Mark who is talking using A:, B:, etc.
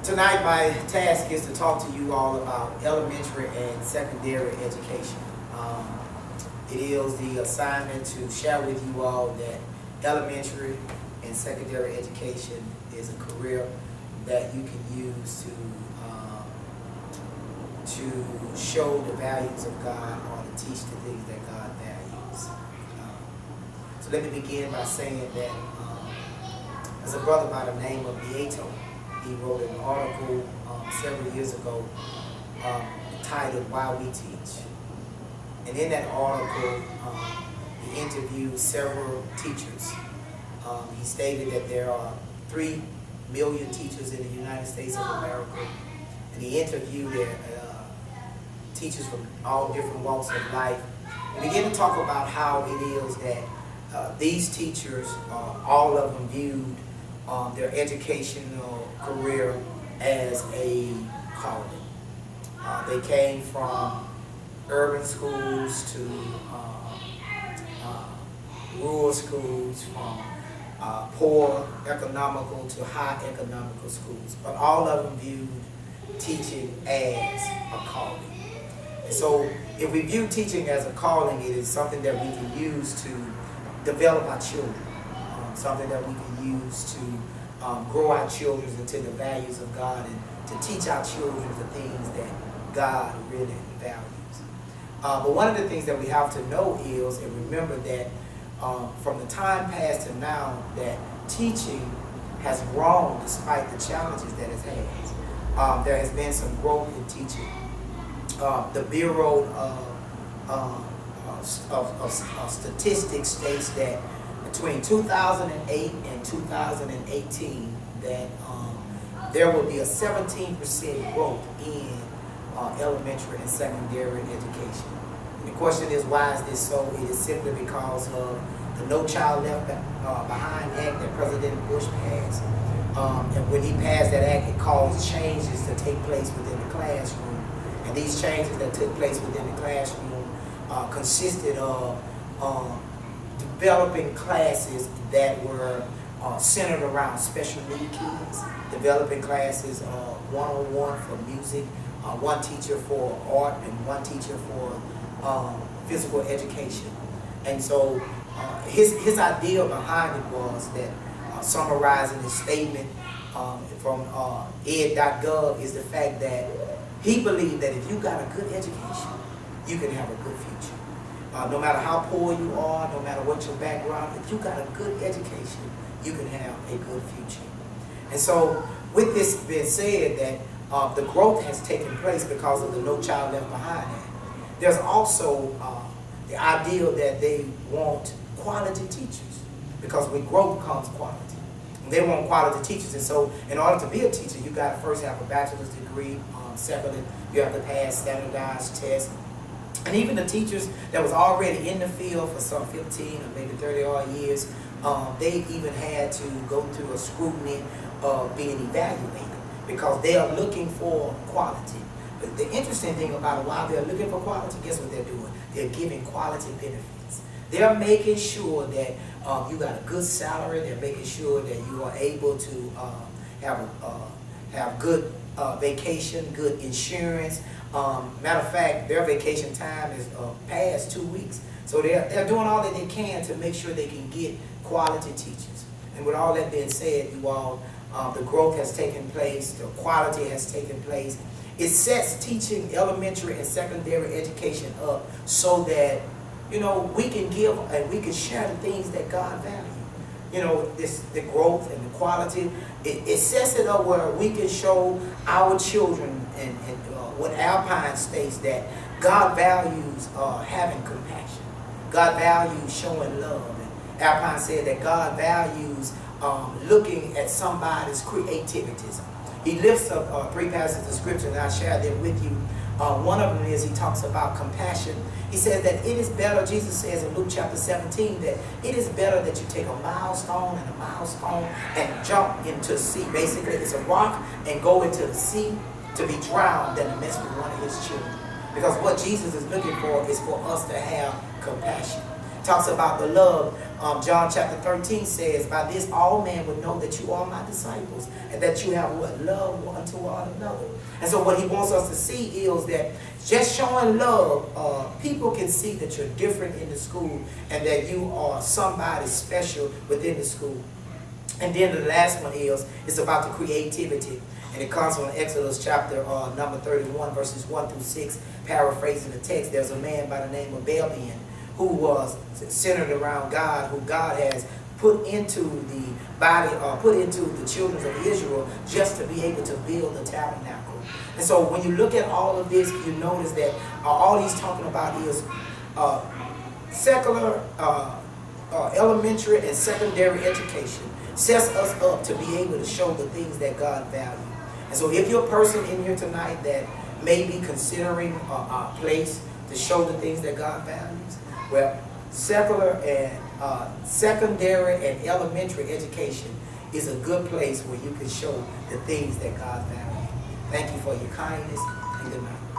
A: Tonight my task is to talk to you all about elementary and secondary education. It is the assignment to share with you all that elementary and secondary education is a career that you can use to show the values of God or to teach the things that God values. So let me begin by saying that there's a brother by the name of Beato. He wrote an article several years ago titled "Why We Teach." And in that article, he interviewed several teachers. He stated that there are 3 million teachers in the United States of America. And he interviewed teachers from all different walks of life. And began to talk about how it is that these teachers, all of them viewed their educational career as a calling. They came from urban schools to rural schools, from poor economical to high economical schools. But all of them viewed teaching as a calling. And so if we view teaching as a calling, it is something that we can use to develop our children. Something that we can use to grow our children into the values of God and to teach our children the things that God really values. But one of the things that we have to know is, and remember that from the time past to now, that teaching has grown despite the challenges that it has. There has been some growth in teaching. The Bureau of Statistics states that between 2008 and 2018, that there will be a 17% growth in elementary and secondary education. And the question is, why is this so? It is simply because of the No Child Left Behind Act that President Bush passed. And when he passed that act, it caused changes to take place within the classroom. And these changes that took place within the classroom consisted of developing classes that were centered around special need kids, developing classes one-on-one for music, one teacher for art, and one teacher for physical education. And so his idea behind it was that, summarizing his statement from ed.gov, is the fact that he believed that if you got a good education, you can have a good future. No matter how poor you are, no matter what your background, if you got a good education, you can have a good future. And so with this being said, that the growth has taken place because of the No Child Left Behind Act. There's also the idea that they want quality teachers, because with growth comes quality. They want quality teachers, and so in order to be a teacher, you got to first have a bachelor's degree. Secondly, you have to pass standardized tests. And even the teachers that was already in the field for some 15 or maybe 30 odd years, they even had to go through a scrutiny of being evaluated, because they are looking for quality. But the interesting thing about it, while they're looking for quality, guess what they're doing? They're giving quality benefits. They're making sure that you got a good salary. They're making sure that you are able to have good vacation, good insurance. Matter of fact, their vacation time is past 2 weeks. So they're doing all that they can to make sure they can get quality teachers. And with all that being said, you all, the growth has taken place, the quality has taken place. It sets teaching elementary and secondary education up so that, you know, we can give and we can share the things that God values. You know, the growth and the quality, it sets it up where we can show our children, and what Alpine states, that God values having compassion. God values showing love. And Alpine said that God values looking at somebody's creativities. He lifts up 3 passages of scripture, and I'll share them with you. One of them is, he talks about compassion. He says that it is better, Jesus says in Luke chapter 17, that it is better that you take a milestone and jump into the sea. Basically, it's a rock, and go into the sea to be drowned than to mess with one of his children. Because what Jesus is looking for is for us to have compassion. Talks about the love John chapter 13 says, by this all men would know that you are my disciples, and that you have what? Love one to one another. And so what he wants us to see is that just showing love, people can see that you're different in the school and that you are somebody special within the school. And then the last one is, it's about the creativity. And it comes from Exodus chapter number 31, verses 1 through 6, paraphrasing the text. There's a man by the name of Balaam who was centered around God, who God has put into the body, put into the children of Israel just to be able to build the tabernacle. And so when you look at all of this, you notice that all he's talking about is secular, elementary, and secondary education sets us up to be able to show the things that God values. And so if you're a person in here tonight that may be considering a place to show the things that God values, well, secular and secondary and elementary education is a good place where you can show the things that God values. Thank you for your kindness and good night.